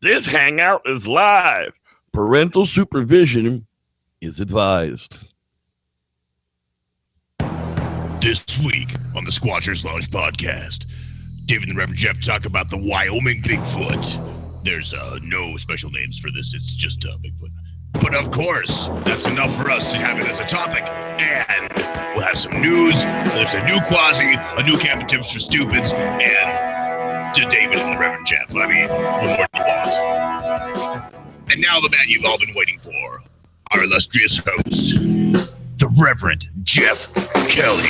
This hangout is live. Parental supervision is advised. This week on the Squatchers Lounge podcast, David and the Reverend Jeff talk about the Wyoming Bigfoot. There's no special names for this. It's just Bigfoot. But of course, that's enough for us to have it as a topic. And we'll have some news. There's a new Quasi, a new Camping Tips for Stupids, and to David and the Reverend Jeff. I mean, what more do you want? And now the man you've all been waiting for, our illustrious host, the Reverend Jeff Kelly.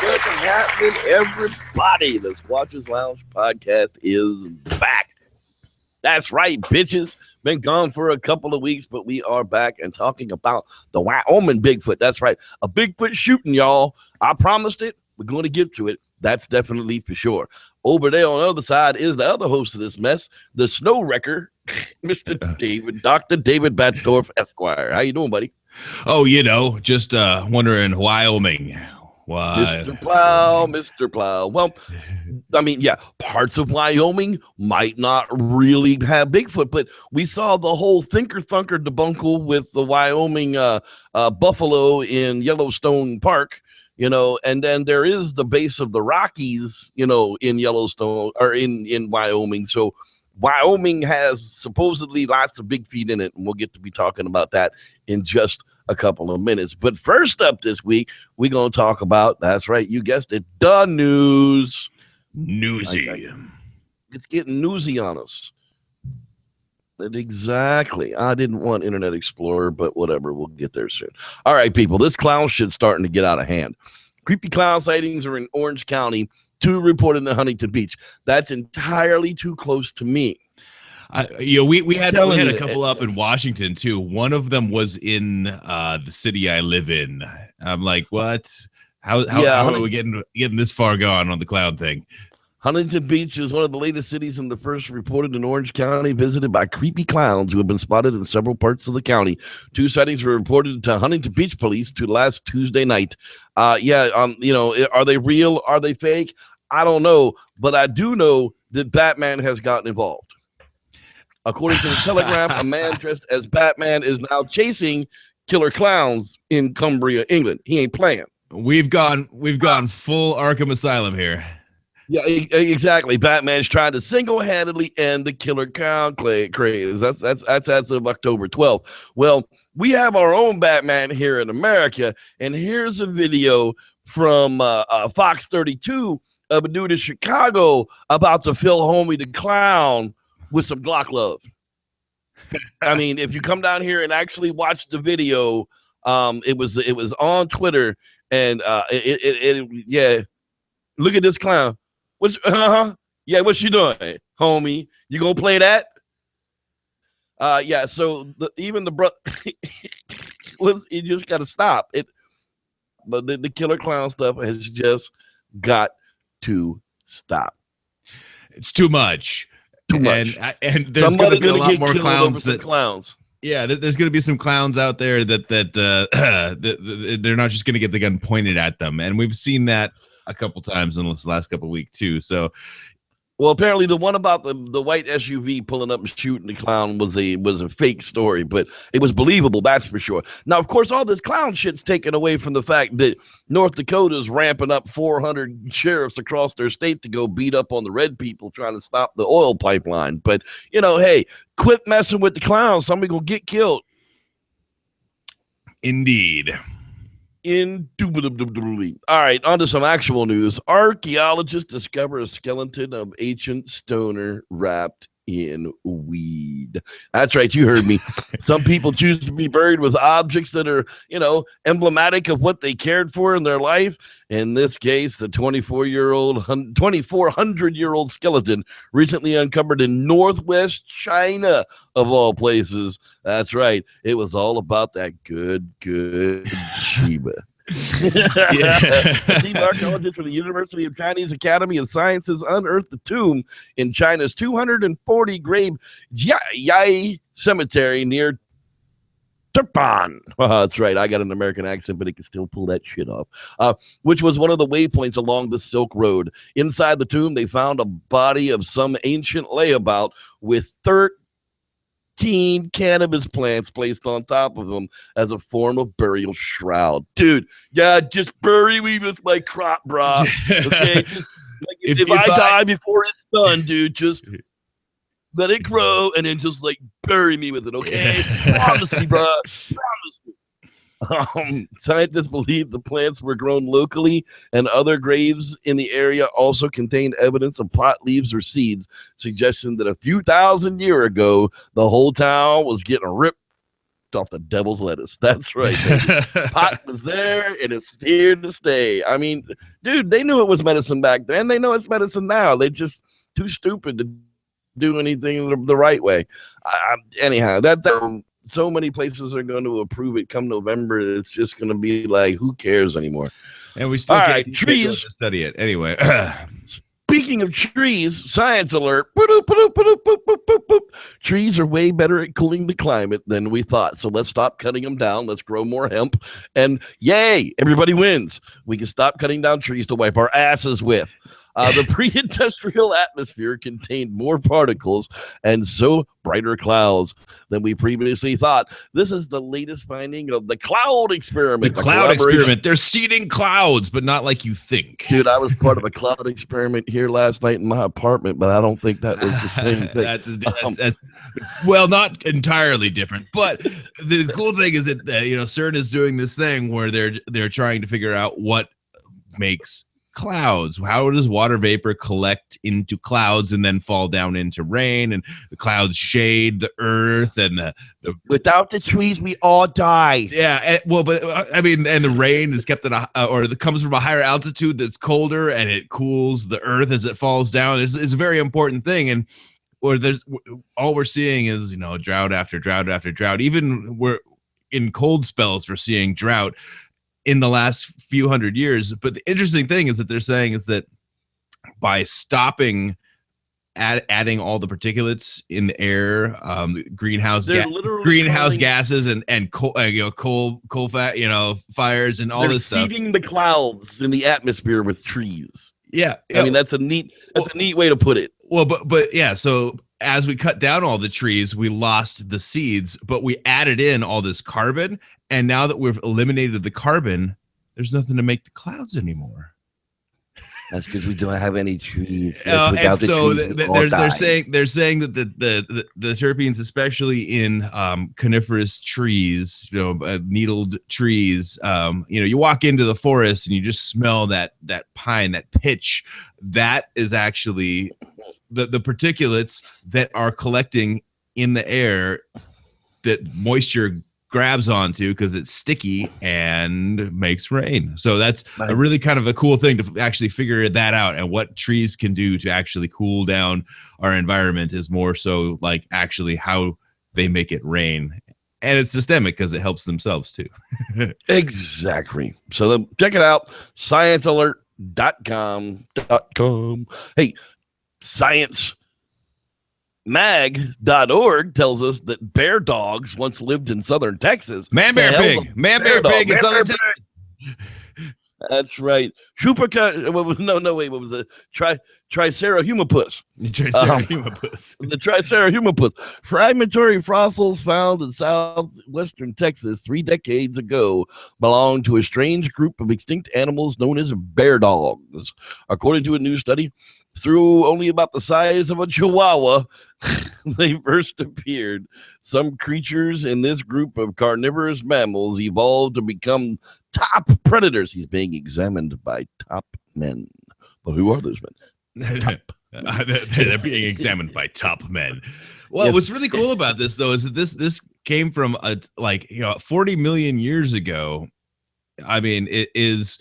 What's happening, everybody? The Squatchers Lounge podcast is back. That's right, bitches. Been gone for a couple of weeks, but we are back and talking about the Wyoming Bigfoot. That's right. A Bigfoot shooting, y'all. I promised it. We're going to get to it. That's definitely for sure. Over there on the other side is the other host of this mess, the snow wrecker, Mr. David, Dr. David Batdorf, Esquire. How you doing, buddy? Oh, just wondering, Wyoming. Why? Mr. Plow. Well, I mean, yeah, parts of Wyoming might not really have Bigfoot, but we saw the whole Thinker Thunker debacle with the Wyoming buffalo in Yellowstone Park, and then there is the base of the Rockies, in Yellowstone or in Wyoming. So Wyoming has supposedly lots of big feet in it, and we'll get to be talking about that in just a couple of minutes. But first up this week, we're going to talk about, that's right, you guessed it, the news. Newsy. It's getting newsy on us. Exactly. I didn't want Internet Explorer, but whatever. We'll get there soon. All right, people, this clown shit's starting to get out of hand. Creepy clown sightings are in Orange County, 2 reported in Huntington Beach. That's entirely too close to me. We had a couple up in Washington too. One of them was in the city I live in. I'm like, what? How are we getting this far gone on the cloud thing? Huntington Beach is one of the latest cities and the first reported in Orange County, visited by creepy clowns who have been spotted in several parts of the county. 2 sightings were reported to Huntington Beach police last Tuesday night. Are they real? Are they fake? I don't know, but I do know that Batman has gotten involved. According to the Telegraph, a man dressed as Batman is now chasing killer clowns in Cumbria, England. He ain't playing. We've gone full Arkham Asylum here. Yeah, exactly. Batman's trying to single-handedly end the killer clown craze. That's as of October 12th. Well, we have our own Batman here in America, and here's a video from Fox 32 of a dude in Chicago about to fill homie the clown with some Glock love. I mean, if you come down here and actually watch the video, it was on Twitter, and look at this clown. What's you doing, homie? You gonna play that? So even the brother, you just gotta stop it. But the killer clown stuff has just got to stop. It's too much. And there's going to be a lot more clowns. Yeah, there's going to be some clowns out there that they're not just going to get the gun pointed at them, and we've seen that a couple times in this last couple of weeks too. So, well, apparently the one about the white SUV pulling up and shooting the clown was a fake story, but it was believable, that's for sure. Now, of course, all this clown shit's taken away from the fact that North Dakota's ramping up 400 sheriffs across their state to go beat up on the red people trying to stop the oil pipeline. But, hey, quit messing with the clowns. Somebody gonna get killed. Indeed. Indubitably. All right, on to some actual news. Archaeologists discover a skeleton of ancient stoner wrapped in weed. That's right, you heard me. Some people choose to be buried with objects that are, emblematic of what they cared for in their life. In this case, the 2,400-year-old skeleton recently uncovered in northwest China, of all places. That's right. It was all about that good Sheba. A team of archaeologists from the University of Chinese Academy of Sciences unearthed the tomb in China's 240 grave Yai Cemetery near Turpan. That's right. I got an American accent, but it can still pull that shit off. Which was one of the waypoints along the Silk Road. Inside the tomb, they found a body of some ancient layabout with 13 cannabis plants placed on top of them as a form of burial shroud. Dude, yeah, just bury me with my crop, brah. Okay, just, like, if I die before it's done, dude, just let it grow and then just like bury me with it, okay? Promise me, bro. Promise me. Scientists believe the plants were grown locally, and other graves in the area also contained evidence of pot leaves or seeds, suggesting that a few thousand years ago, the whole town was getting ripped off the devil's lettuce. That's right. Pot was there, and it's here to stay. I mean, dude, they knew it was medicine back then. They know it's medicine now. They just too stupid to do anything the right way. Anyhow, that's so many places are going to approve it come November. It's just going to be like, who cares anymore? And we still can't trees to study it anyway. Speaking of trees, science alert. Trees are way better at cooling the climate than we thought. So let's stop cutting them down. Let's grow more hemp. And yay, everybody wins. We can stop cutting down trees to wipe our asses with. The pre-industrial atmosphere contained more particles and so brighter clouds than we previously thought. This is the latest finding of the cloud experiment. The cloud experiment. They're seeding clouds, but not like you think. Dude, I was part of a cloud experiment here last night in my apartment, but I don't think that was the same thing. that's well, not entirely different. But the cool thing is that CERN is doing this thing where they're trying to figure out what makes clouds. How does water vapor collect into clouds and then fall down into rain, and the clouds shade the earth, and the without the trees we all die. Yeah, but I mean, and the rain is kept at comes from a higher altitude that's colder, and it cools the earth as it falls down. It's a very important thing, and all we're seeing is drought after drought after drought. Even we're in cold spells, we're seeing drought in the last few hundred years. But the interesting thing is that they're saying is that by stopping adding all the particulates in the air, greenhouse gases and coal fat, fires and all this stuff, seeding the clouds in the atmosphere with trees. Yeah, I mean that's a neat way to put it. Well, but yeah, so as we cut down all the trees, we lost the seeds, but we added in all this carbon. And now that we've eliminated the carbon, there's nothing to make the clouds anymore. That's because we don't have any trees. And so they're saying that the terpenes, especially in coniferous trees, needled trees, you walk into the forest and you just smell that pine, that pitch. That is actually the particulates that are collecting in the air that moisture grabs onto because it's sticky and makes rain. So that's a really kind of a cool thing to actually figure that out, and what trees can do to actually cool down our environment is more so like actually how they make it rain. And it's systemic because it helps themselves too. Exactly. So check it out, sciencealert.com. Hey, ScienceMag.org tells us that bear dogs once lived in southern Texas. Man, bear, pig in southern Texas. That's right. Chupaca. What was it? Tricerahumapus. The Tricerahumapus. Fragmentary fossils found in southwestern Texas 3 decades ago belonged to a strange group of extinct animals known as bear dogs. According to a new study, through only about the size of a chihuahua, they first appeared. Some creatures in this group of carnivorous mammals evolved to become top predators. He's being examined by top men. But who are those men? They're being examined by top men. Well, yes. What's really cool about this, though, is that this came from 40 million years ago. I mean, it is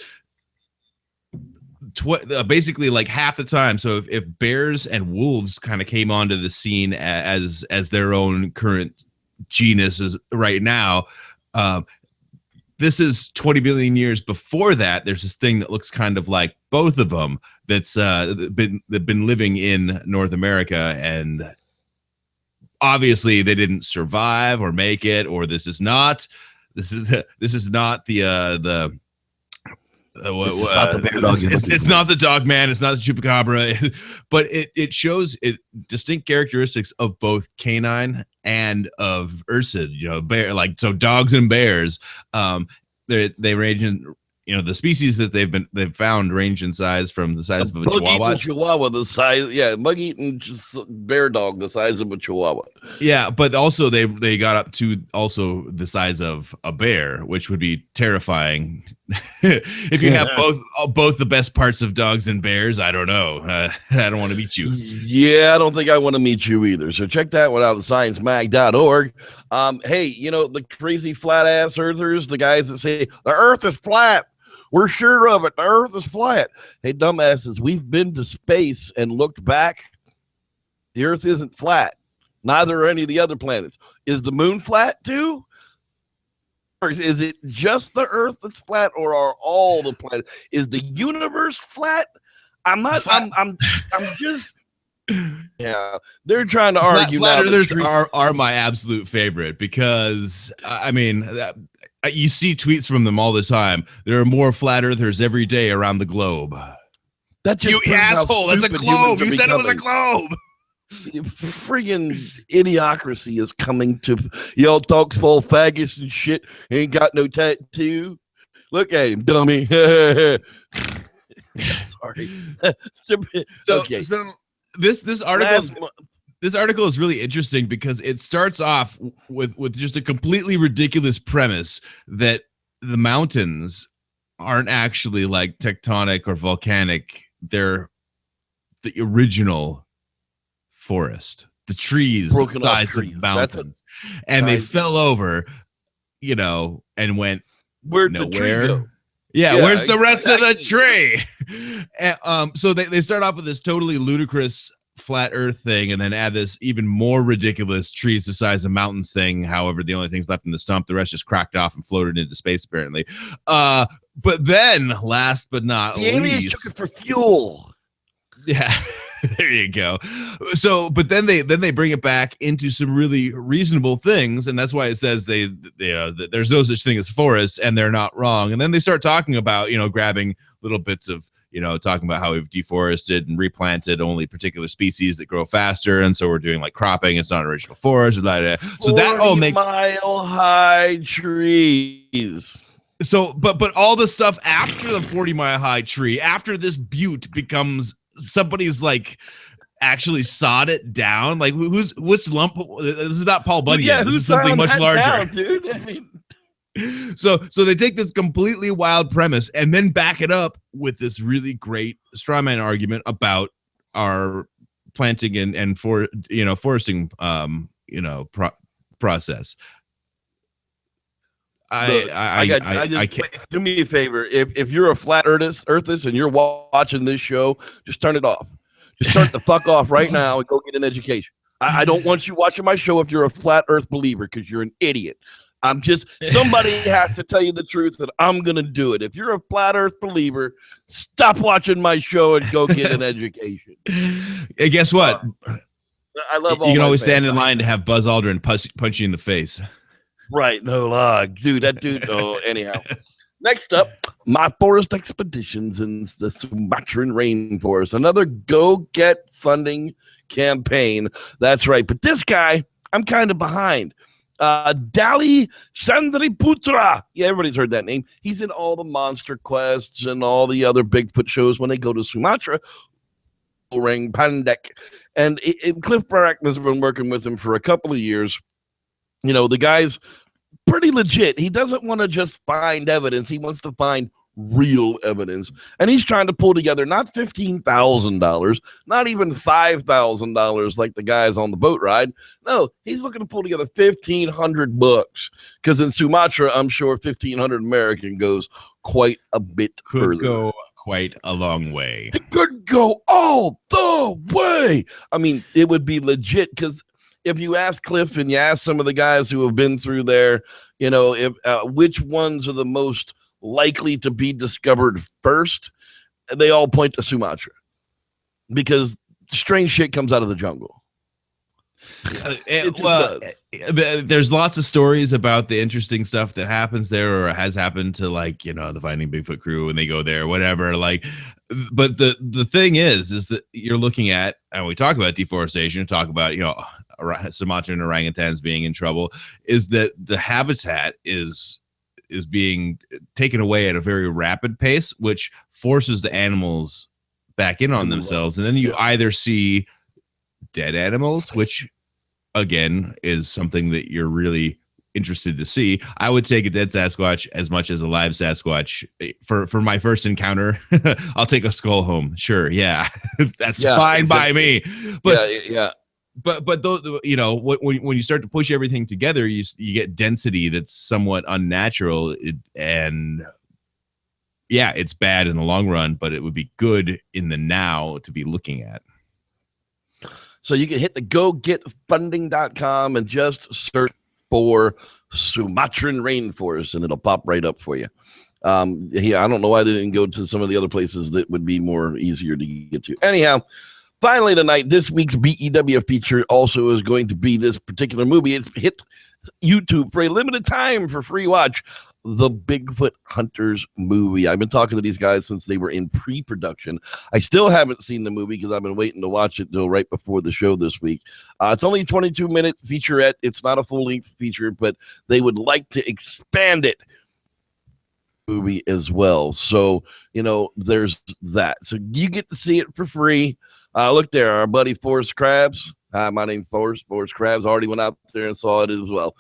basically like half the time. So if bears and wolves kind of came onto the scene as their own current genus is right now, this is 20 billion years before that. There's this thing that looks kind of like both of them that's been living in North America, and obviously they didn't survive or make it, or this is not the it's not the dog man, it's not the chupacabra, but it shows distinct characteristics of both canine and of ursid, bear, like, so dogs and bears, they range in, the species that they've found range in size from the size of a chihuahua, the size, bug-eating bear dog, the size of a chihuahua. Yeah, but also they got up to also the size of a bear, which would be terrifying. If you have both the best parts of dogs and bears, I don't know. I don't want to meet you. Yeah, I don't think I want to meet you either. So check that one out at sciencemag.org. Hey, the crazy flat ass earthers, the guys that say the earth is flat. We're sure of it. The earth is flat. Hey, dumbasses, we've been to space and looked back. The earth isn't flat. Neither are any of the other planets. Is the moon flat too? Or is it just the earth that's flat, or are all the planets? Is the universe flat? I'm not, I'm just, yeah, they're trying to argue. Flat earthers are my absolute favorite because, you see tweets from them all the time. There are more flat earthers every day around the globe. That just you asshole. That's a globe. You said it was a globe. Friggin' idiocracy is coming to y'all. Talks full faggots and shit. Ain't got no tattoo. Look at him, dummy. Sorry. Okay. So this article. This article is really interesting because it starts off with just a completely ridiculous premise that the mountains aren't actually like tectonic or volcanic. They're the original forest, the trees, the size of mountains, and they fell over, and went, where'd the tree go? Yeah, where's the rest of the tree? And, so they start off with this totally ludicrous flat earth thing, and then add this even more ridiculous trees the size of mountains thing. However, the only things left in the stump, the rest just cracked off and floated into space, apparently. But then, last but not least, took it for fuel. Yeah. There you go. So, but then they bring it back into some really reasonable things, and that's why it says there's no such thing as forests, and they're not wrong. And then they start talking about grabbing little bits of talking about how we've deforested and replanted only particular species that grow faster, and so we're doing like cropping. It's not an original forest. Blah, blah, blah. So that all makes mile-high trees. So, but all the stuff after the 40-mile-high tree, after this butte becomes somebody's like actually sawed it down. Like which lump? This is not Paul Bunyan. Yeah, this is something much larger, down, dude. I mean, so they take this completely wild premise and then back it up with this really great straw man argument about our planting and foresting process. Do me a favor. If you're a flat earthist and you're watching this show, just turn it off. Just turn the fuck off right now and go get an education. I don't want you watching my show if you're a flat earth believer, because you're an idiot. Somebody has to tell you the truth, that I'm going to do it. If you're a flat earth believer, stop watching my show and go get an education. Hey, guess what? I love all you can always stand in line to have Buzz Aldrin punch you in the face. Right, no, dude, that dude. Oh, anyhow. Next up, my forest expeditions in the Sumatran rainforest. Another go get funding campaign. That's right. But this guy, I'm kind of behind. Dali Sandriputra. Yeah, everybody's heard that name. He's in all the Monster Quests and all the other Bigfoot shows when they go to Sumatra. Ring Pandek. And Cliff Barack has been working with him for a couple of years. The guy's pretty legit. He doesn't want to just find evidence. He wants to find real evidence. And he's trying to pull together not $15,000, not even $5,000 like the guys on the boat ride. No, he's looking to pull together $1,500, because in Sumatra, I'm sure 1,500 American goes quite a bit further. Could go quite a long way. It could go all the way. I mean, it would be legit, because if you ask Cliff and you ask some of the guys who have been through there, if which ones are the most likely to be discovered first, they all point to Sumatra, because strange shit comes out of the jungle. There's lots of stories about the interesting stuff that happens there or has happened to, like, the Finding Bigfoot crew when they go there, whatever. Like, but the thing is that you're looking at, and we talk about deforestation, talk about, Sumatran orangutans being in trouble, is that the habitat is being taken away at a very rapid pace, which forces the animals back in on themselves. And then you either see dead animals, which again is something that you're really interested to see. I would take a dead Sasquatch as much as a live Sasquatch for my first encounter. I'll take a skull home. Sure. Yeah. That's fine by me. But But those, when you start to push everything together, you get density that's somewhat unnatural, and it's bad in the long run, but it would be good in the now to be looking at. So you can hit the gogetfunding.com and just search for Sumatran rainforest, and it'll pop right up for you. I don't know why they didn't go to some of the other places that would be more easier to get to. Anyhow, finally tonight, this week's BEW feature also is going to be this particular movie. It's hit YouTube for a limited time for free watch. The Bigfoot Hunters movie. I've been talking to these guys since they were in pre-production. I still haven't seen the movie because I've been waiting to watch it till right before the show this week. It's only a 22-minute featurette. It's not a full-length feature, but they would like to expand it movie as well. So, there's that. So you get to see it for free. Look there, our buddy Forrest Krabs. Hi, my name's Forrest Krabs. Already went out there and saw it as well.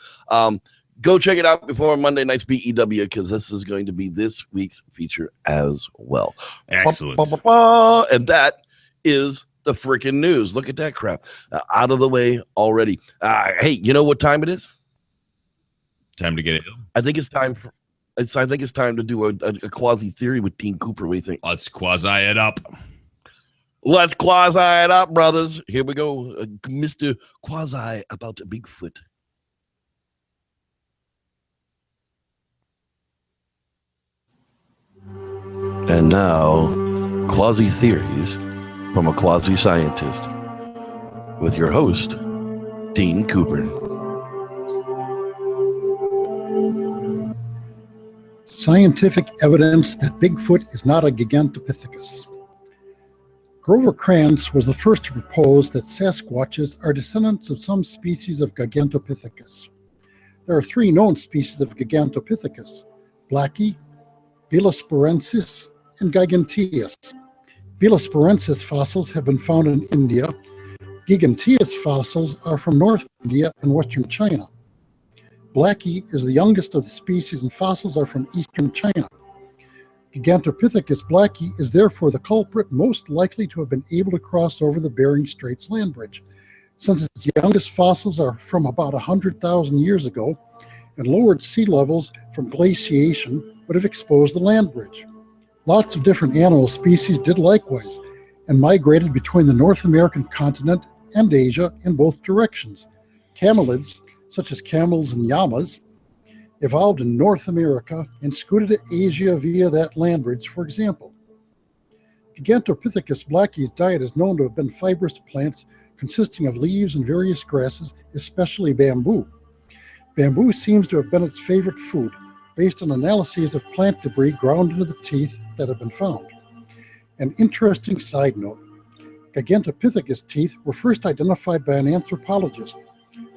Go check it out before Monday night's BEW, because this is going to be this week's feature as well. Excellent. And that is the freaking news. Look at that crap. Out of the way already. Hey, you know what time it is? Time to get it. I think it's time to do a quasi theory with Dean Cooper. What do you think? Let's quasi it up. Let's quasi it up, brothers. Here we go. Mr. Quasi about Bigfoot. And now, quasi theories from a quasi scientist with your host, Dean Cooper. Scientific evidence that Bigfoot is not a Gigantopithecus. Grover Krantz was the first to propose that Sasquatches are descendants of some species of Gigantopithecus. There are 3 known species of Gigantopithecus: Blackie, Bilosporensis, and Giganteus. Bilosporensis fossils have been found in India. Giganteus fossils are from North India and Western China. Blackie is the youngest of the species, and fossils are from Eastern China. Gigantopithecus blackie is therefore the culprit most likely to have been able to cross over the Bering Straits land bridge, since its youngest fossils are from about 100,000 years ago, and lowered sea levels from glaciation would have exposed the land bridge. Lots of different animal species did likewise, and migrated between the North American continent and Asia in both directions. Camelids, such as camels and llamas, evolved in North America and scooted to Asia via that land bridge, for example. Gigantopithecus blackie's diet is known to have been fibrous plants consisting of leaves and various grasses, especially bamboo. Bamboo seems to have been its favorite food, based on analyses of plant debris ground into the teeth that have been found. An interesting side note: Gigantopithecus teeth were first identified by an anthropologist.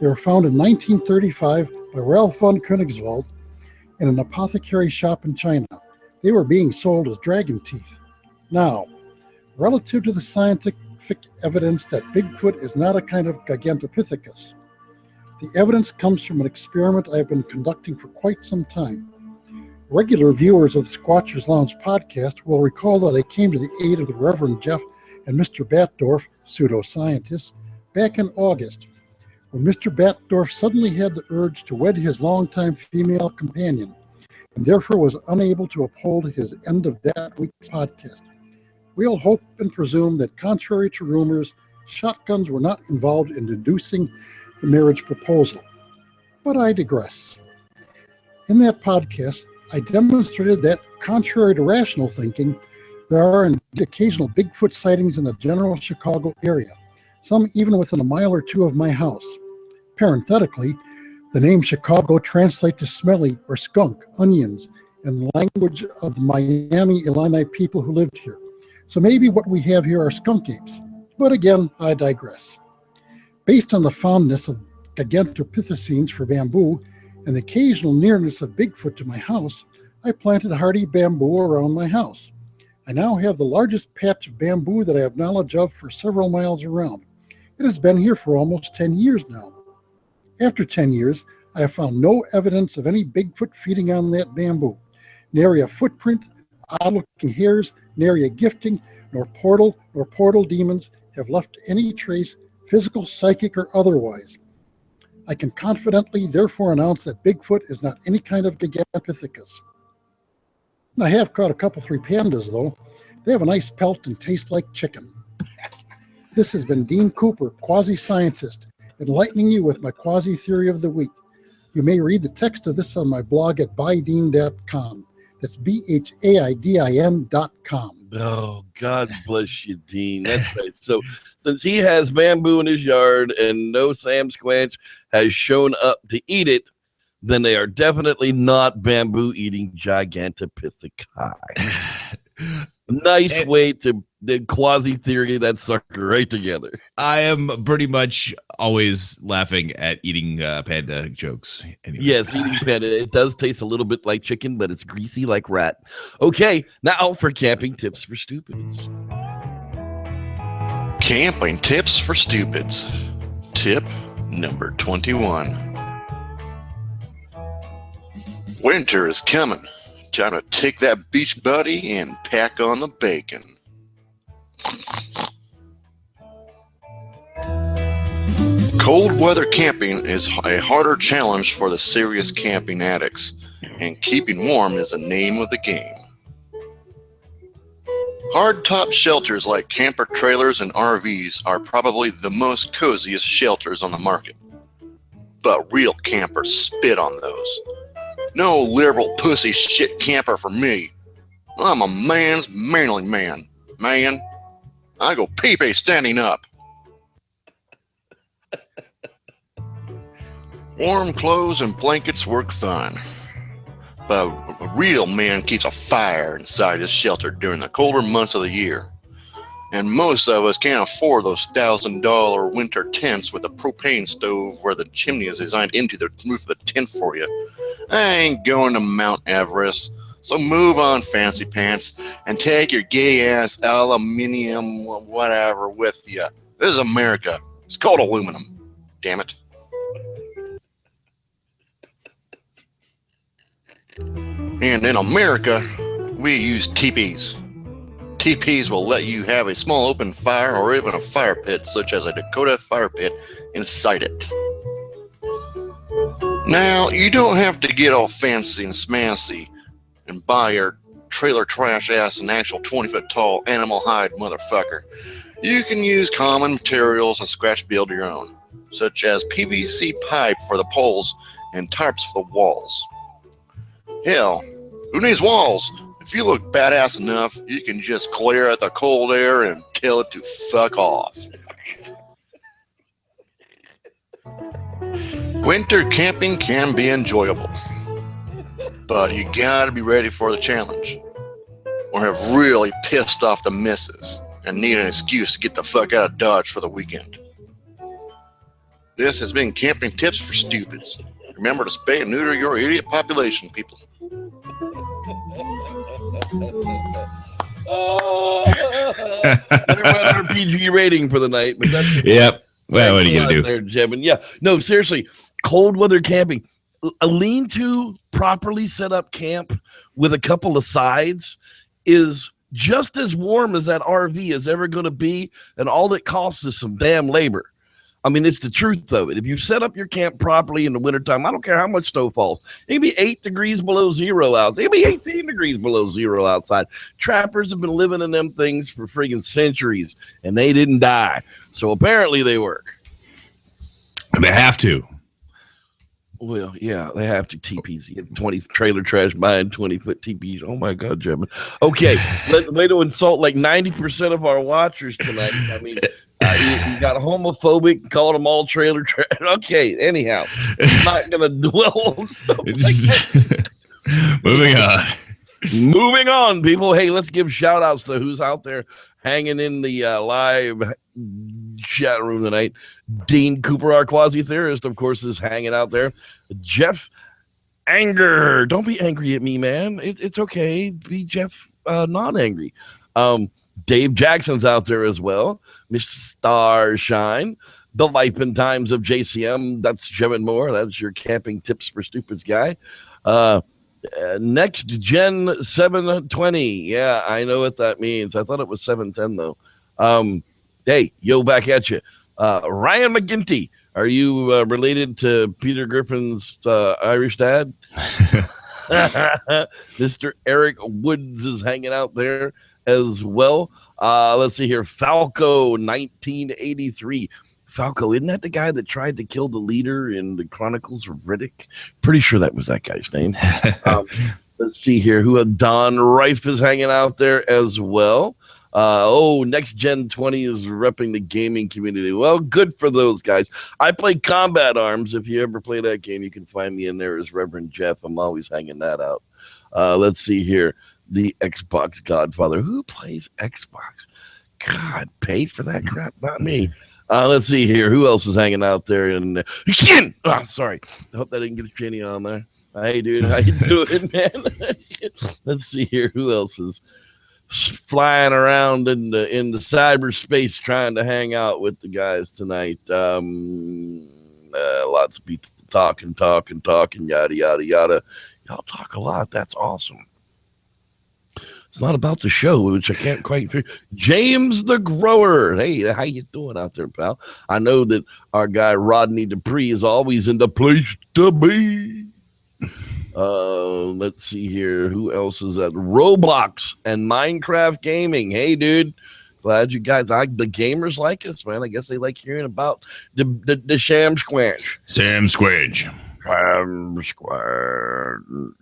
They were found in 1935 by Ralph von Königswald in an apothecary shop in China. They were being sold as dragon teeth. Now, relative to the scientific evidence that Bigfoot is not a kind of Gigantopithecus, the evidence comes from an experiment I have been conducting for quite some time. Regular viewers of the Squatchers Lounge podcast will recall that I came to the aid of the Reverend Jeff and Mr. Batdorf, pseudoscientists, back in August, when Mr. Batdorf suddenly had the urge to wed his longtime female companion, and therefore was unable to uphold his end of that week's podcast. We all hope and presume that, contrary to rumors, shotguns were not involved in inducing the marriage proposal. But I digress. In that podcast, I demonstrated that, contrary to rational thinking, there are occasional Bigfoot sightings in the general Chicago area. some even within a mile or two of my house. Parenthetically, the name Chicago translates to smelly or skunk, onions, in the language of the Miami Illini people who lived here. So maybe what we have here are skunk apes. But again, I digress. Based on the fondness of Gigantopithecines for bamboo and the occasional nearness of Bigfoot to my house, I planted hardy bamboo around my house. I now have the largest patch of bamboo that I have knowledge of for several miles around. It has been here for almost 10 years now. After 10 years, I have found no evidence of any Bigfoot feeding on that bamboo. Nary a footprint, odd-looking hairs, nary a gifting, nor portal demons have left any trace, physical, psychic, or otherwise. I can confidently therefore announce that Bigfoot is not any kind of Gigantopithecus. I have caught a couple 3 pandas, though. They have a nice pelt and taste like chicken. This has been Dean Cooper, Quasi-Scientist, enlightening you with my Quasi Theory of the Week. You may read the text of this on my blog at bydean.com. That's BHAIDIN.com. Oh, God bless you, Dean. That's right. So since he has bamboo in his yard and no Sam Squanch has shown up to eat it, then they are definitely not bamboo-eating Gigantopitheci. Nice way to the Quasi theory that sucker right together. I am pretty much always laughing at eating panda jokes. Anyway. Yes, eating panda. It does taste a little bit like chicken, but it's greasy like rat. Okay, now for camping tips for stupids. Camping tips for stupids. Tip number 21. Winter is coming. Time to take that beach buddy and pack on the bacon. Cold weather camping is a harder challenge for the serious camping addicts, and keeping warm is the name of the game. Hardtop shelters like camper trailers and RVs are probably the most coziest shelters on the market. But real campers spit on those. No liberal pussy shit camper for me. I'm a man's manly man. Man, I go pee-pee standing up. Warm clothes and blankets work fine. But a real man keeps a fire inside his shelter during the colder months of the year. And most of us can't afford those $1,000 winter tents with a propane stove where the chimney is designed into the roof of the tent for you. I ain't going to Mount Everest, so move on, fancy pants, and take your gay-ass aluminium whatever with you. This is America. It's called aluminum. Damn it. And in America, we use teepees. Teepees will let you have a small open fire or even a fire pit, such as a Dakota fire pit, inside it. Now, you don't have to get all fancy and smancy and buy your trailer trash ass an actual 20-foot tall animal hide motherfucker. You can use common materials and scratch build your own, such as PVC pipe for the poles and tarps for the walls. Hell, who needs walls? If you look badass enough, you can just glare at the cold air and tell it to fuck off. Winter camping can be enjoyable, but you gotta be ready for the challenge, or have really pissed off the missus and need an excuse to get the fuck out of Dodge for the weekend. This has been Camping Tips for Stupids. Remember to spay and neuter your idiot population, people. Our PG rating for the night, but that's yep. Well, what are you gonna do there, Jevin? Yeah, no, seriously, cold weather camping, a lean-to properly set up camp with a couple of sides is just as warm as that RV is ever going to be, and all it costs is some damn labor. I mean, it's the truth of it. If you set up your camp properly in the wintertime, I don't care how much snow falls. It can be 8 degrees below zero outside. It can be 18 degrees below zero outside. Trappers have been living in them things for friggin' centuries, and they didn't die. So apparently they work. And they have to. Well, yeah, they have to. TPs. You get 20 trailer trash buying 20-foot TPs. Oh, my God, Jim. Okay, way to insult like 90% of our watchers tonight. I mean, You got homophobic, called them all trailer. Okay, anyhow, I'm not gonna dwell on stuff like that. Moving on. Moving on, people. Hey, let's give shout outs to who's out there hanging in the live chat room tonight. Dean Cooper, our quasi theorist, of course, is hanging out there. Jeff Anger. Don't be angry at me, man. It's okay. Be Jeff non-angry. Dave Jackson's out there as well. Miss Starshine. The Life and Times of JCM. That's Jim and Moore. That's your camping tips for stupids guy. Next Gen 720. Yeah, I know what that means. I thought it was 710 though. Hey, yo, back at you. Ryan McGinty. Are you related to Peter Griffin's Irish dad? Mr. Eric Woods is hanging out there as well. Let's see here. Falco 1983. Falco, isn't that the guy that tried to kill the leader in the Chronicles of Riddick? Pretty sure that was that guy's name. Let's see here. Don Rife is hanging out there as well. Next Gen 20 is repping the gaming community. Well, good for those guys. I play Combat Arms. If you ever play that game, you can find me in there as Reverend Jeff. I'm always hanging that out. Let's see here. The Xbox Godfather. Who plays Xbox? God, paid for that crap? Not me. Let's see here. Who else is hanging out there? And sorry. I hope that didn't get Jenny on there. Hey, dude, how you doing, man? Let's see here. Who else is flying around in the cyberspace trying to hang out with the guys tonight? Lots of people talking, yada, yada, yada. Y'all talk a lot. That's awesome. It's not about the show, which I can't quite figure. James the Grower. Hey, how you doing out there, pal? I know that our guy Rodney Dupree is always in the place to be. Let's see here. Who else is at Roblox and Minecraft Gaming? Hey, dude. Glad you guys, the gamers like us, man. I guess they like hearing about the Sham Squanch. Sam Squanch. Sham Squanch.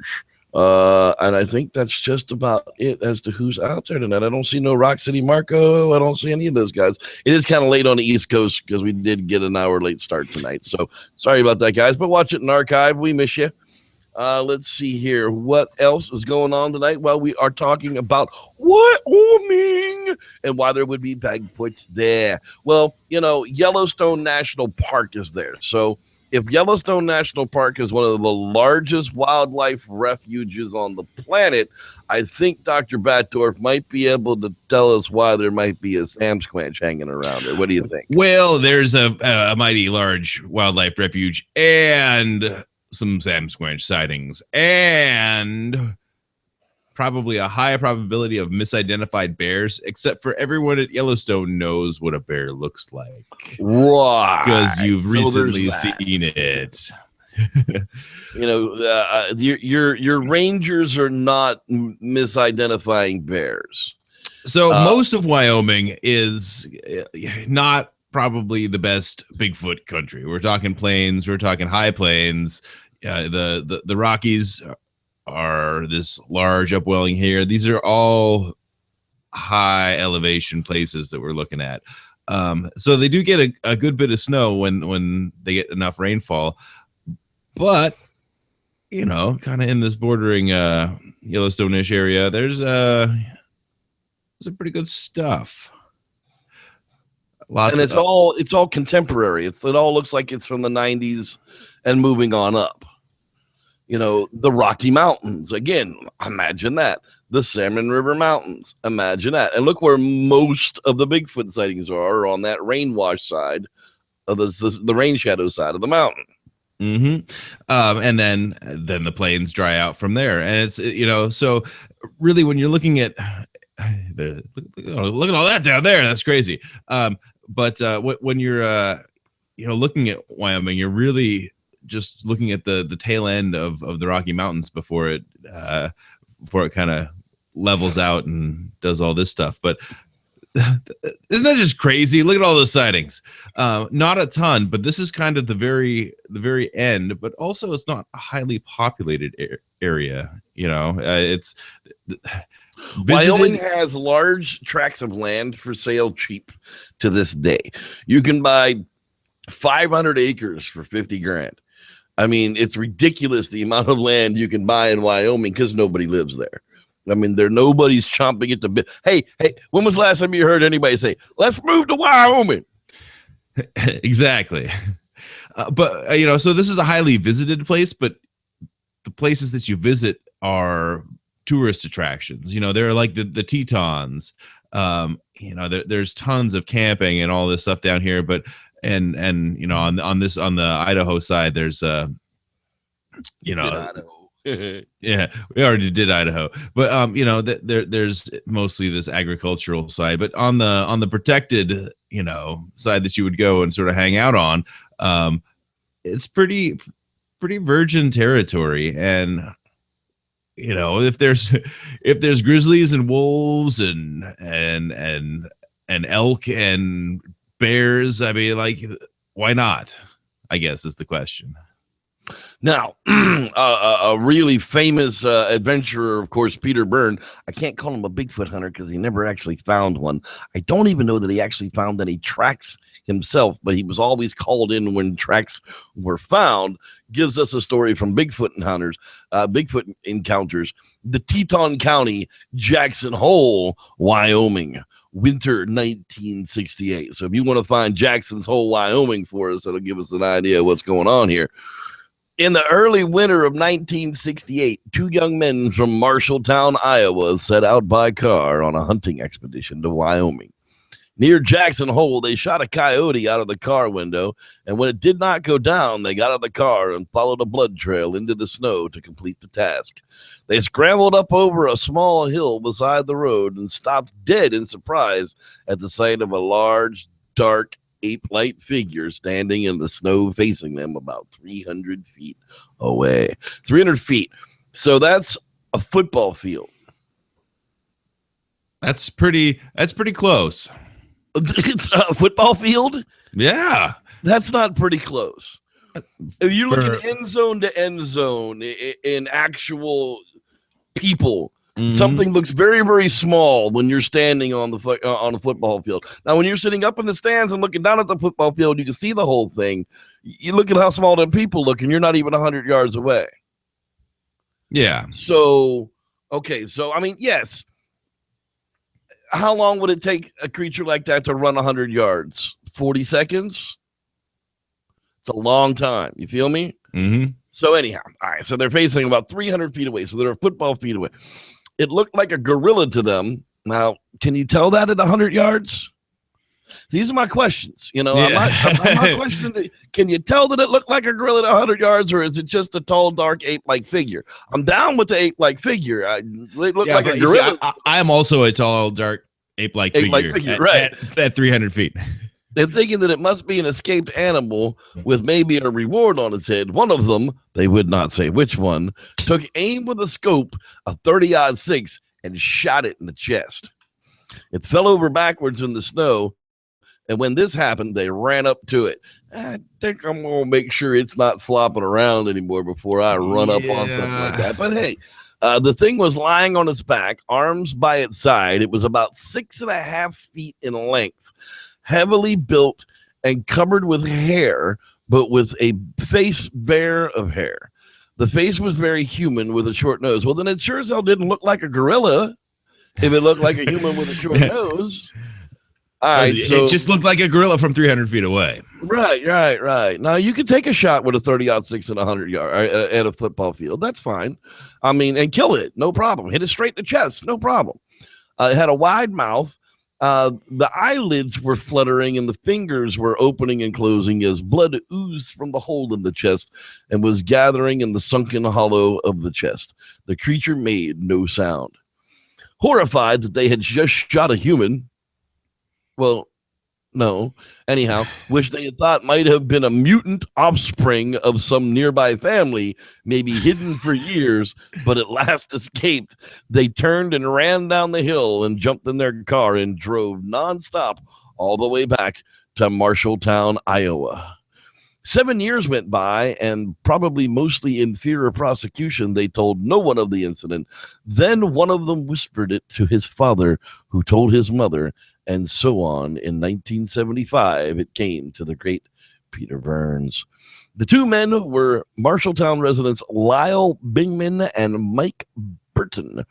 And I think that's just about it as to who's out there tonight. I don't see no Rock City Marco. I don't see any of those guys. It is kind of late on the East Coast because we did get an hour late start tonight. So sorry about that, guys. But watch it in archive. We miss you. Let's see here. What else is going on tonight? Well, we are talking about Wyoming and why there would be Bigfoots there. Well, Yellowstone National Park is there. So if Yellowstone National Park is one of the largest wildlife refuges on the planet, I think Dr. Batdorf might be able to tell us why there might be a Sam Squanch hanging around there. What do you think? Well, there's a mighty large wildlife refuge and some Sam Squanch sightings and probably a high probability of misidentified bears, except for everyone at Yellowstone knows what a bear looks like. Right. Because you've recently seen it. Your rangers are not misidentifying bears. So most of Wyoming is not probably the best Bigfoot country. We're talking plains, we're talking high plains. The Rockies are this large upwelling here. These are all high elevation places that we're looking at. So they do get a good bit of snow when they get enough rainfall, but kind of in this bordering Yellowstone-ish area, there's some pretty good stuff. It's all contemporary. It all looks like it's from the 90s and moving on up. The Rocky Mountains, again, imagine that. The Salmon River Mountains, imagine that. And look where most of the Bigfoot sightings are on that rain wash side of the rain shadow side of the mountain. Mm-hmm. And then the plains dry out from there. And it's, so really when you're looking at, look at all that down there. That's crazy. But when you're, looking at Wyoming, you're really just looking at the tail end of the Rocky Mountains before it kind of levels out and does all this stuff. But isn't that just crazy? Look at all those sightings. Not a ton, but this is kind of the very end. But also, it's not a highly populated area. It's Wyoming has large tracts of land for sale cheap to this day. You can buy 500 acres for 50 grand. I mean, it's ridiculous the amount of land you can buy in Wyoming because nobody lives there. I mean, nobody's chomping at the bit. Hey, when was the last time you heard anybody say, let's move to Wyoming? Exactly. But, so this is a highly visited place, but the places that you visit are tourist attractions. There are like the Tetons. There's tons of camping and all this stuff down here, but and on the Idaho side, there's Idaho. Yeah, we already did Idaho, but there's mostly this agricultural side. But on the protected side that you would go and sort of hang out on, it's pretty virgin territory. And if there's grizzlies and wolves and elk and bears, I mean, like, why not? I guess is the question. Now, a really famous adventurer, of course, Peter Byrne. I can't call him a Bigfoot hunter because he never actually found one. I don't even know that he actually found any tracks himself, but he was always called in when tracks were found. Gives us a story from Bigfoot encounters. The Teton County, Jackson Hole, Wyoming. Winter 1968. So if you want to find Jackson's Hole, Wyoming for us, that'll give us an idea of what's going on here. In the early winter of 1968, two young men from Marshalltown, Iowa, set out by car on a hunting expedition to Wyoming. Near Jackson Hole, they shot a coyote out of the car window, and when it did not go down, they got out of the car and followed a blood trail into the snow to complete the task. They scrambled up over a small hill beside the road and stopped dead in surprise at the sight of a large, dark, ape-like figure standing in the snow facing them about 300 feet away. 300 feet. So that's a football field. That's pretty close. It's a football field? Yeah. That's not pretty close. If you're looking end zone to end zone in actual people, something looks very, very small when you're standing on the football field. Now, when you're sitting up in the stands and looking down at the football field, you can see the whole thing. You look at how small the people look, and you're not even 100 yards away. Yeah. So, okay. So, I mean, yes. How long would it take a creature like that to run 100 yards? 40 seconds? It's a long time. You feel me? Mm-hmm. So anyhow, all right. So they're facing about 300 feet away. So they're a football feet away. It looked like a gorilla to them. Now, can you tell that at 100 yards? These are my questions. I'm not questioning. Can you tell that it looked like a gorilla at 100 yards, or is it just a tall, dark, ape-like figure? I'm down with the ape-like figure. It looked like a gorilla. I am also a tall, dark, ape-like figure right. At 300 feet. They're thinking that it must be an escaped animal with maybe a reward on its head. One of them, they would not say which one, took aim with a scope, a 30-06, and shot it in the chest. It fell over backwards in the snow, and when this happened, they ran up to it. I think I'm going to make sure it's not flopping around anymore before I run up on something like that. But hey, the thing was lying on its back, arms by its side. It was about 6.5 feet in length. Heavily built and covered with hair, but with a face bare of hair. The face was very human with a short nose. Well, then it sure as hell didn't look like a gorilla if it looked like a human with a short nose. All right, so it just looked like a gorilla from 300 feet away. Right. Now, you could take a shot with a 30-06 and 100 yard at a football field. That's fine. I mean, and kill it. No problem. Hit it straight in the chest. No problem. It had a wide mouth. The eyelids were fluttering and the fingers were opening and closing as blood oozed from the hole in the chest and was gathering in the sunken hollow of the chest. The creature made no sound. Horrified that they had just shot a human, well, no, anyhow, which they had thought might have been a mutant offspring of some nearby family, maybe hidden for years, but at last escaped. They turned and ran down the hill and jumped in their car and drove nonstop all the way back to Marshalltown, Iowa. 7 years went by, and probably mostly in fear of prosecution, they told no one of the incident. Then one of them whispered it to his father, who told his mother, and so on. In 1975, it came to the great Peter Burns. The two men were Marshalltown residents Lyle Bingman and Mike Burton.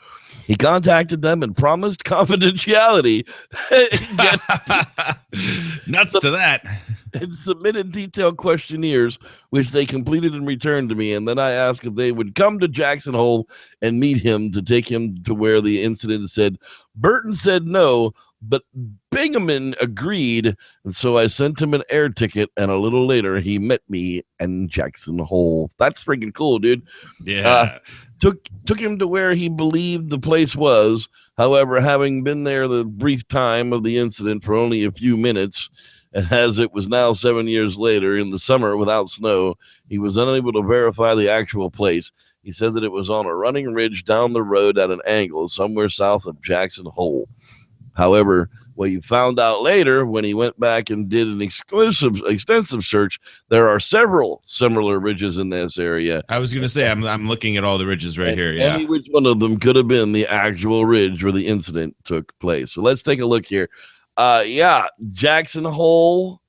He contacted them and promised confidentiality. Nuts to that. And submitted detailed questionnaires, which they completed and returned to me. And then I asked if they would come to Jackson Hole and meet him to take him to where the incident said. Burton said no, but Bingaman agreed. And so I sent him an air ticket, and a little later he met me in Jackson Hole. That's freaking cool, dude. Yeah. Took him to where he believed the place was. However, having been there the brief time of the incident for only a few minutes, and as it was now 7 years later in the summer without snow, he was unable to verify the actual place. He said that it was on a running ridge down the road at an angle somewhere south of Jackson Hole. However, what he found out later when he went back and did an extensive search, there are several similar ridges in this area. I was going to say, I'm looking at all the ridges right here. Yeah. Any which one of them could have been the actual ridge where the incident took place. So let's take a look here. Jackson Hole.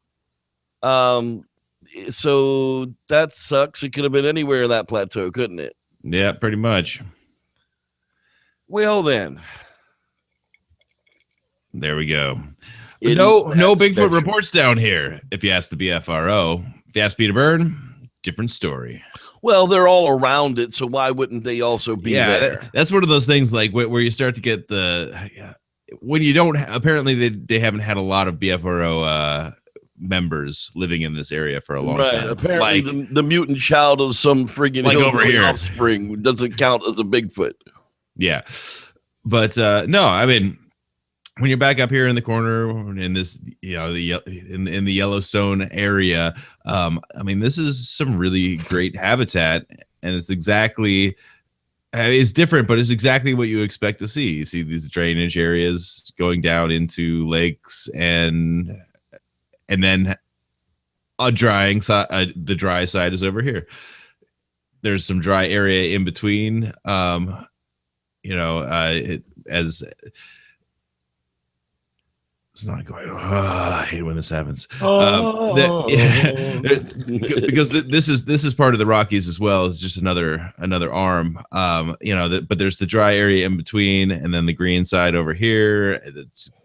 So that sucks. It could have been anywhere in that plateau, couldn't it? Yeah, pretty much. Well, then. There we go. No Bigfoot reports down here. If you ask the BFRO, if you ask Peter Byrne, different story. Well, they're all around it, so why wouldn't they also be there? That's one of those things like where you start to get when you don't. Apparently, they haven't had a lot of BFRO members living in this area for a long time. Apparently, the mutant child of some friggin' over here offspring doesn't count as a Bigfoot. Yeah, but no, I mean, when you're back up here in the corner in this, in the Yellowstone area, I mean, this is some really great habitat, and it's exactly. It's different, but it's exactly what you expect to see. You see these drainage areas going down into lakes, and then a drying side. The dry side is over here. There's some dry area in between. It's not going. I hate when this happens. Because this is part of the Rockies as well. It's just another arm. But there's the dry area in between, and then the green side over here.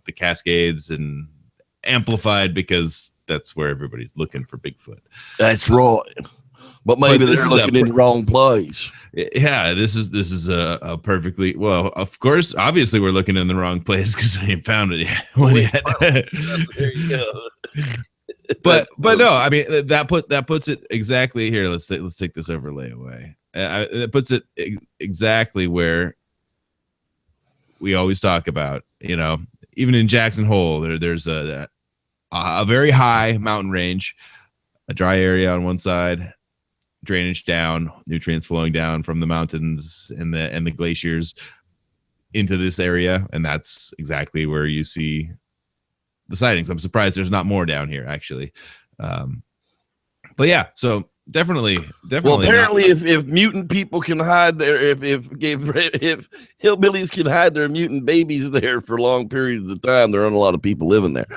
The Cascades and amplified because that's where everybody's looking for Bigfoot. That's right. But maybe they're looking in the wrong place. Yeah, this is a perfectly well. Of course, obviously, we're looking in the wrong place because we ain't found it yet. There you go. but no, I mean that puts it exactly here. Let's take this overlay away. It puts it exactly where we always talk about. Even in Jackson Hole, there's a very high mountain range, a dry area on one side. Drainage down, nutrients flowing down from the mountains and the glaciers into this area, and that's exactly where you see the sightings. I'm surprised there's not more down here, actually. But yeah, so definitely. Well, apparently, if mutant people can hide their, if hillbillies can hide their mutant babies there for long periods of time, there aren't a lot of people living there.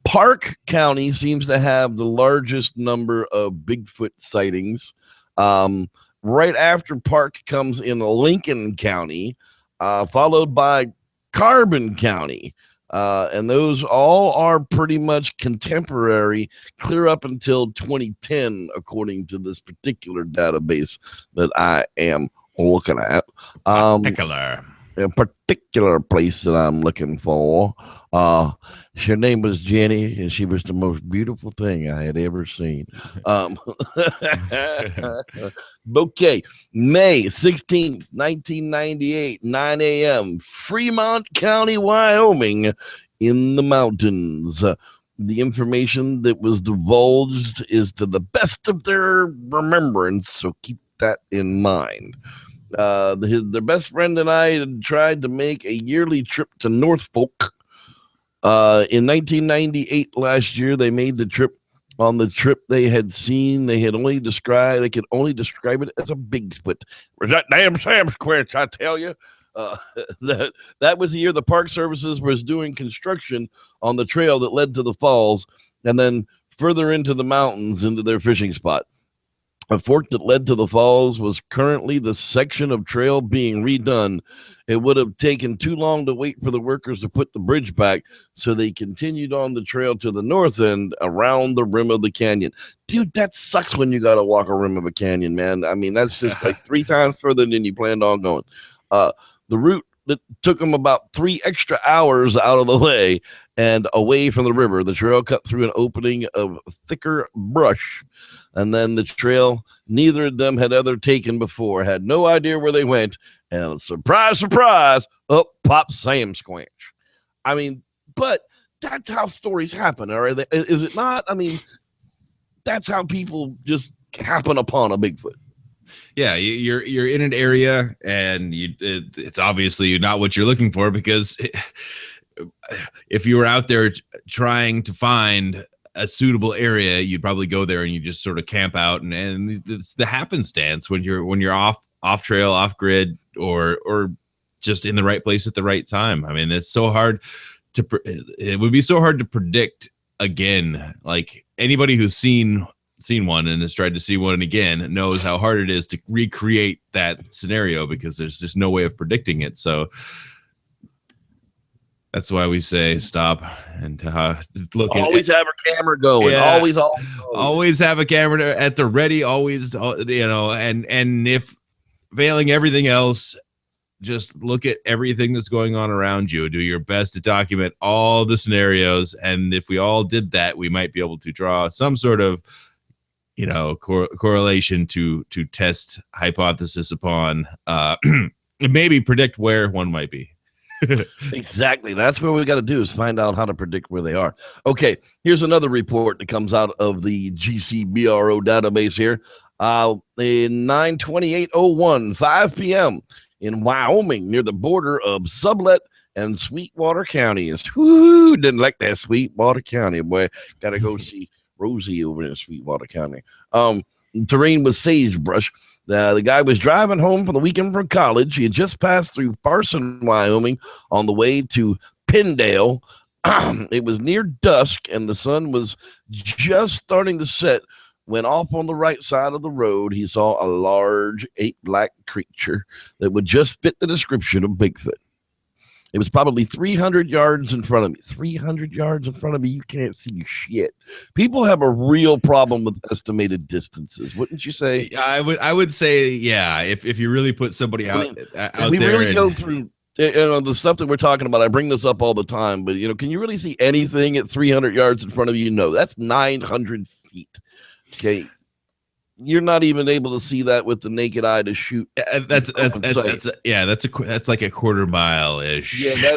Park County seems to have the largest number of Bigfoot sightings. Right after Park comes in Lincoln County, followed by Carbon County. And those all are pretty much contemporary, clear up until 2010, according to this particular database that I am looking at. A particular place that I'm looking for. Her name was Jenny, and she was the most beautiful thing I had ever seen. Okay, May 16th, 1998, 9 a.m., Fremont County, Wyoming, in the mountains. The information that was divulged is to the best of their remembrance, so keep that in mind. Their best friend and I had tried to make a yearly trip to Norfolk. In 1998, last year, they made the trip on the trip they had seen. They could only describe it as a Bigfoot. Was that damn Sasquatch, I tell you. That was the year the Park Services was doing construction on the trail that led to the falls and then further into the mountains into their fishing spot. A fork that led to the falls was currently the section of trail being redone. It would have taken too long to wait for the workers to put the bridge back, so they continued on the trail to the north end around the rim of the canyon. Dude, that sucks when you got to walk a rim of a canyon, man. I mean, that's just like 3 times further than you planned on going. The route that took them about 3 extra hours out of the way and away from the river. The trail cut through an opening of thicker brush. And then the trail neither of them had ever taken before, had no idea where they went, and surprise, surprise, up pops Sam Squanch. I mean, but that's how stories happen, all right? Is it not? I mean, that's how people just happen upon a Bigfoot. Yeah, you're in an area, and it's obviously not what you're looking for, because if you were out there trying to find a suitable area, you'd probably go there and you just sort of camp out, and it's the happenstance when you're off trail, off grid, or just in the right place at the right time. I mean, it's so hard it would be so hard to predict again. Like, anybody who's seen one and has tried to see one again knows how hard it is to recreate that scenario, because there's just no way of predicting it. So that's why we say stop and look. Always have a camera going. Yeah, always have a camera at the ready. Always, and if failing everything else, just look at everything that's going on around you. Do your best to document all the scenarios. And if we all did that, we might be able to draw some sort of, correlation to test hypothesis upon, maybe predict where one might be. Exactly. That's what we got to do, is find out how to predict where they are. Okay, here's another report that comes out of the GCBRO database here. In 9/28/01, 5 p.m. in Wyoming, near the border of Sublette and Sweetwater counties. Whoo, didn't like that Sweetwater County, boy. Got to go see Rosie over in Sweetwater County. Terrain was sagebrush. The guy was driving home from the weekend from college. He had just passed through Farson, Wyoming, on the way to Pindale. It was near dusk, and the sun was just starting to set when, off on the right side of the road, he saw a large ape-like creature that would just fit the description of Bigfoot. It was probably 300 yards in front of me. 300 yards in front of me, you can't see shit. People have a real problem with estimated distances, wouldn't you say? I would say, yeah. If you really put somebody out we there, really go through the stuff that we're talking about. I bring this up all the time, but can you really see anything at 300 yards in front of you? No, that's 900 feet. Okay. You're not even able to see that with the naked eye to shoot. That's like a quarter mile ish. Yeah,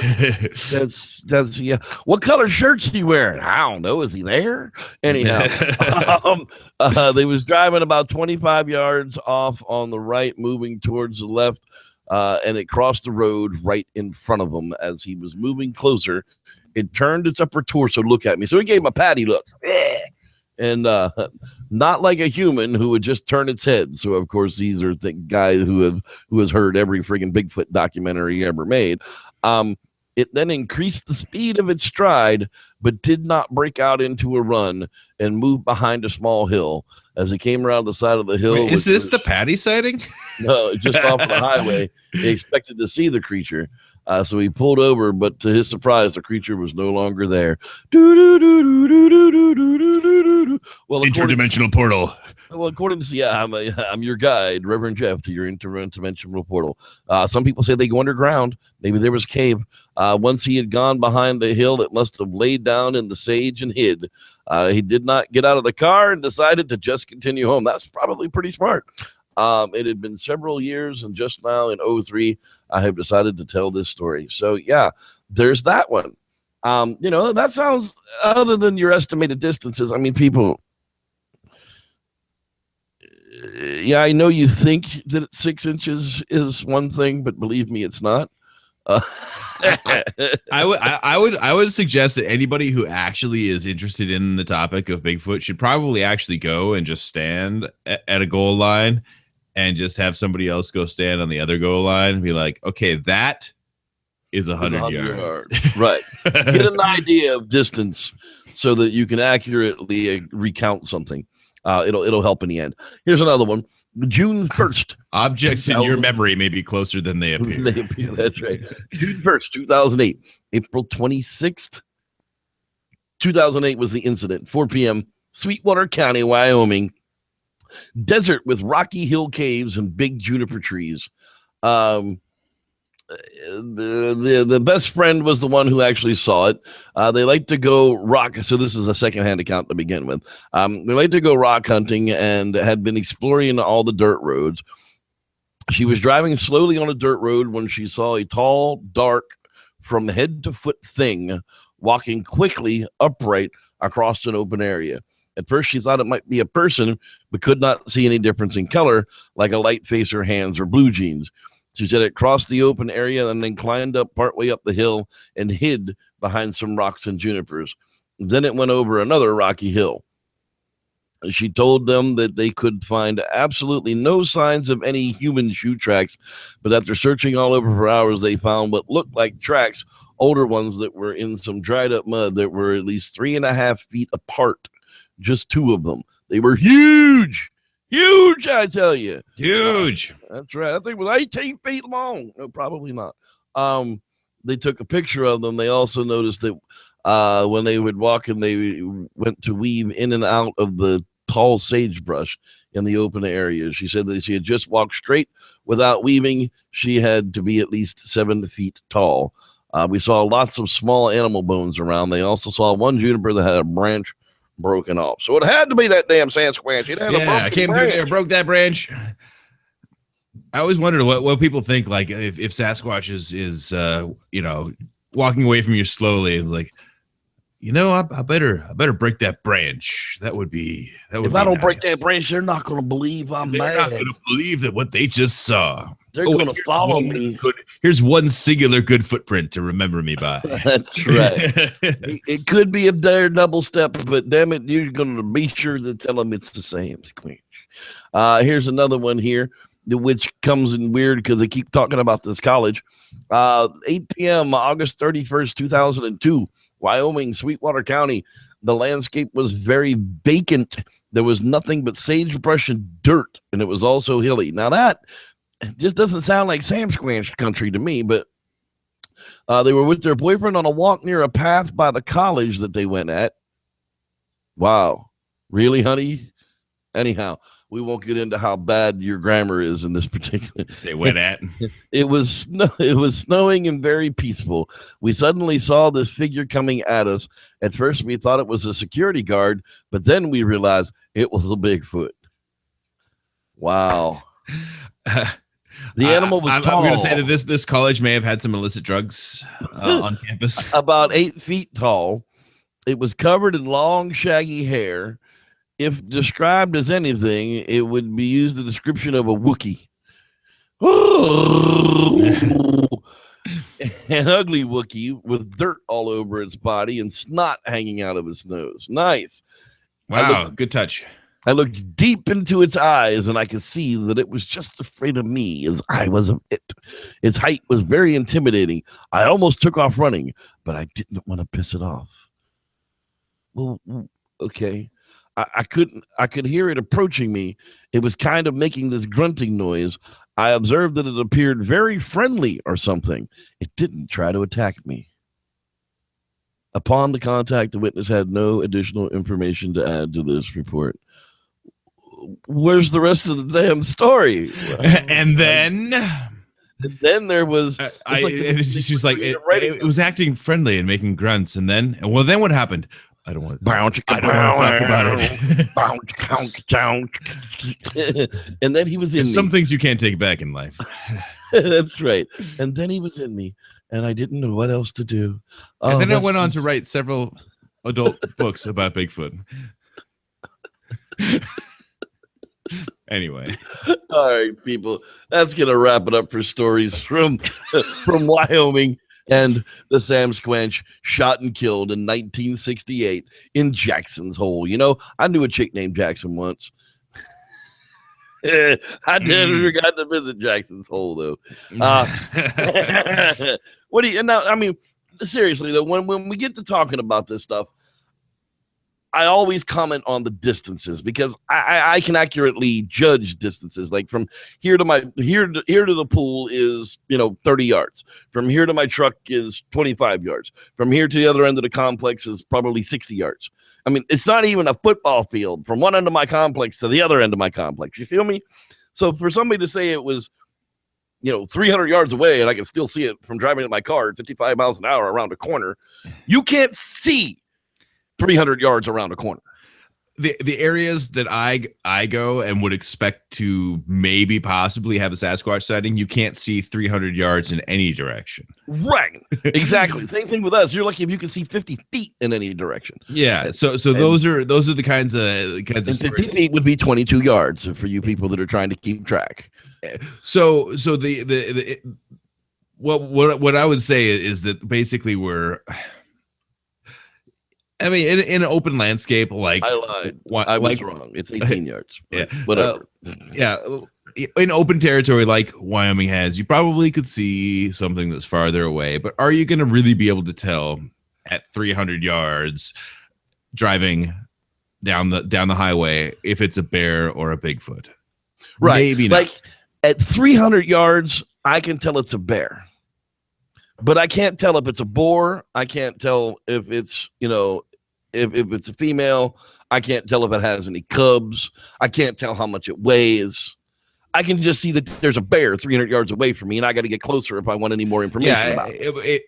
that's yeah. What color shirt's he wearing? I don't know. Is he there? Anyhow, they was driving about 25 yards off on the right, moving towards the left, and it crossed the road right in front of him. As he was moving closer, it turned its upper torso to look at me. So he gave him a patty look. And not like a human who would just turn its head. So, of course, these are the guys who has heard every friggin' Bigfoot documentary ever made. It then increased the speed of its stride, but did not break out into a run and move behind a small hill. As it came around the side of the hill. Wait, is this the Patty sighting? No, just off the highway. He expected to see the creature. So he pulled over, but to his surprise, the creature was no longer there. Well, interdimensional portal. Well, according to I'm your guide, Reverend Jeff, to your interdimensional portal. Some people say they go underground. Maybe there was a cave. Once he had gone behind the hill, it must have laid down in the sage and hid. He did not get out of the car and decided to just continue home. That's probably pretty smart. It had been several years, and just now in 2003, I have decided to tell this story. So yeah, there's that one. That sounds, other than your estimated distances, I mean, people, I know you think that 6 inches is one thing, but believe me, it's not. I would suggest that anybody who actually is interested in the topic of Bigfoot should probably actually go and just stand at a goal line and just have somebody else go stand on the other goal line and be like, okay, that is 100 yards. Right. Get an idea of distance so that you can accurately recount something. It'll help in the end. Here's another one. June 1st. Objects in your memory may be closer than they appear. That's right. June 1st, 2008. April 26th, 2008 was the incident. 4 p.m., Sweetwater County, Wyoming. Desert with rocky hill caves and big juniper trees. The best friend was the one who actually saw it. They like to go rock. So this is a secondhand account to begin with. They like to go rock hunting and had been exploring all the dirt roads. She was driving slowly on a dirt road when she saw a tall, dark, from head to foot thing walking quickly upright across an open area. At first, she thought it might be a person, but could not see any difference in color, like a light face or hands or blue jeans. She said it crossed the open area and then climbed up partway up the hill and hid behind some rocks and junipers. Then it went over another rocky hill. She told them that they could find absolutely no signs of any human shoe tracks, but after searching all over for hours, they found what looked like tracks, older ones that were in some dried up mud that were at least 3.5 feet apart. Just 2 of them. They were huge. Huge, I tell you. Huge. That's right. I think it was 18 feet long. No, probably not. They took a picture of them. They also noticed that when they would walk and they went to weave in and out of the tall sagebrush in the open area. She said that she had just walked straight without weaving. She had to be at least 7 feet tall. We saw lots of small animal bones around. They also saw one juniper that had a branch broken off. So it had to be that damn Sasquatch. It had I came through there, broke that branch. I always wondered what people think, like if Sasquatch is walking away from you slowly, it's like, I better break that branch. That would be if I don't break that branch, they're not going to believe I'm mad. They're not going to believe that what they just saw. They're going to follow me. Here's one singular good footprint to remember me by. That's right. It could be a double step, but damn it, you're going to be sure to tell them it's the same Squinch. Here's another one here, which comes in weird because they keep talking about this college. 8 p.m., August 31st, 2002, Wyoming, Sweetwater County. The landscape was very vacant. There was nothing but sagebrush and dirt, and it was also hilly. Now that just doesn't sound like Sasquatch country to me, but they were with their boyfriend on a walk near a path by the college that they went at. Wow. Really, honey? Anyhow, we won't get into how bad your grammar is in this particular. They went at. It was snowing and very peaceful. We suddenly saw this figure coming at us. At first, we thought it was a security guard, but then we realized it was a Bigfoot. Wow. The animal was tall. I'm going to say that this college may have had some illicit drugs on campus. About 8 feet tall. It was covered in long, shaggy hair. If described as anything, it would be used the description of a Wookiee. An ugly Wookiee with dirt all over its body and snot hanging out of its nose. Nice. Wow, good touch. I looked deep into its eyes, and I could see that it was just afraid of me as I was of it. Its height was very intimidating. I almost took off running, but I didn't want to piss it off. Well, okay. I could hear it approaching me. It was kind of making this grunting noise. I observed that it appeared very friendly or something. It didn't try to attack me. Upon the contact, the witness had no additional information to add to this report. Where's the rest of the damn story? And then there was. It was acting friendly and making grunts. And then what happened? I don't want to talk about it. And then he was in me. Some things you can't take back in life. That's right. And then he was in me, and I didn't know what else to do. And then I went on to write several adult books about Bigfoot. Anyway. All right, people. That's gonna wrap it up for stories from Wyoming and the Sam Squanch shot and killed in 1968 in Jackson's Hole. You know, I knew a chick named Jackson once. I never got to visit Jackson's Hole though. What do you now? I mean, seriously though, when we get to talking about this stuff, I always comment on the distances because I can accurately judge distances. Like from here to the pool is 30 yards. From here to my truck is 25 yards. From here to the other end of the complex is probably 60 yards. I mean, it's not even a football field from one end of my complex to the other end of my complex. You feel me? So for somebody to say it was 300 yards away and I can still see it from driving in my car at 55 miles an hour around a corner, you can't see 300 yards around a corner. The areas that I go and would expect to maybe possibly have a Sasquatch sighting, you can't see 300 yards in any direction. Right. Exactly. Same thing with us. You're lucky if you can see 50 feet in any direction. Yeah. So those are the kinds of 50 feet would be 22 yards for you people that are trying to keep track. So the what I would say is that basically I mean, in an open landscape, like I lied. I was wrong. It's 18 yards. Yeah, whatever. In open territory like Wyoming has, you probably could see something that's farther away. But are you going to really be able to tell at 300 yards driving down the highway if it's a bear or a Bigfoot? Right. Maybe not. Like at 300 yards, I can tell it's a bear. But I can't tell if it's a boar. I can't tell if it's, if it's a female. I can't tell if it has any cubs. I can't tell how much it weighs. I can just see that there's a bear 300 yards away from me, and I got to get closer if I want any more information about it.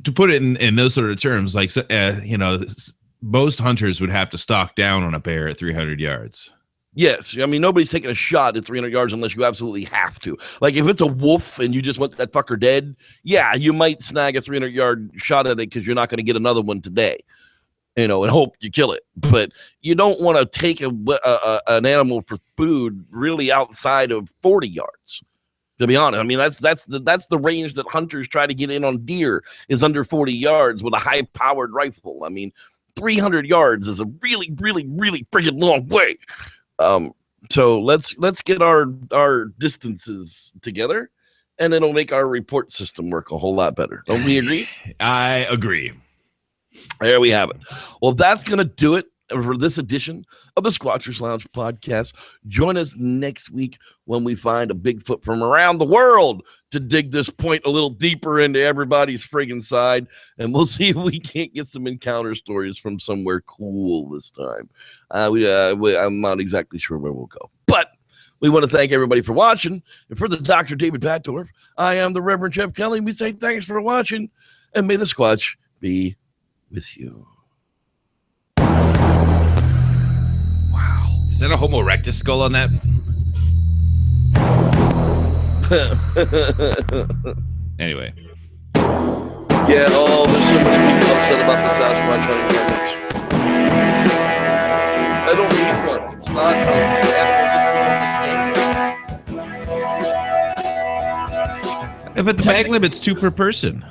To put it in those sort of terms, like, most hunters would have to stalk down on a bear at 300 yards. Yes. I mean, nobody's taking a shot at 300 yards unless you absolutely have to. Like, if it's a wolf and you just want that fucker dead, yeah, you might snag a 300-yard shot at it because you're not going to get another one today, and hope you kill it. But you don't want to take an animal for food really outside of 40 yards, to be honest. I mean, that's the range that hunters try to get in on deer is under 40 yards with a high-powered rifle. I mean, 300 yards is a really, really, really freaking long way. So let's get our distances together, and it'll make our report system work a whole lot better. Don't we agree? I agree. There we have it. Well, that's going to do it for this edition of the Squatchers Lounge podcast. Join us next week when we find a Bigfoot from around the world to dig this point a little deeper into everybody's friggin' side, and we'll see if we can't get some encounter stories from somewhere cool this time. I'm not exactly sure where we'll go, but we want to thank everybody for watching. And for the Dr. David Patdorf, I am the Reverend Jeff Kelly. We say thanks for watching, and may the Squatch be with you. Wow. Is that a Homo erectus skull on that? Anyway. Yeah, there's so many people upset about the Sasquatch hunting permits. I don't need one. It's not But the bag limit's 2 per person.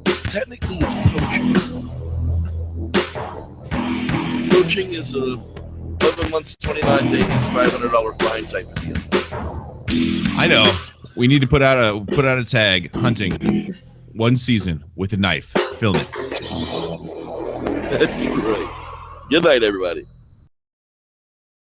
Technically, it's poaching. Poaching is a 11 months, 29 days, $500 fine type of deal. I know. We need to put out a tag, hunting 1 season with a knife. Film it. That's right. Good night, everybody.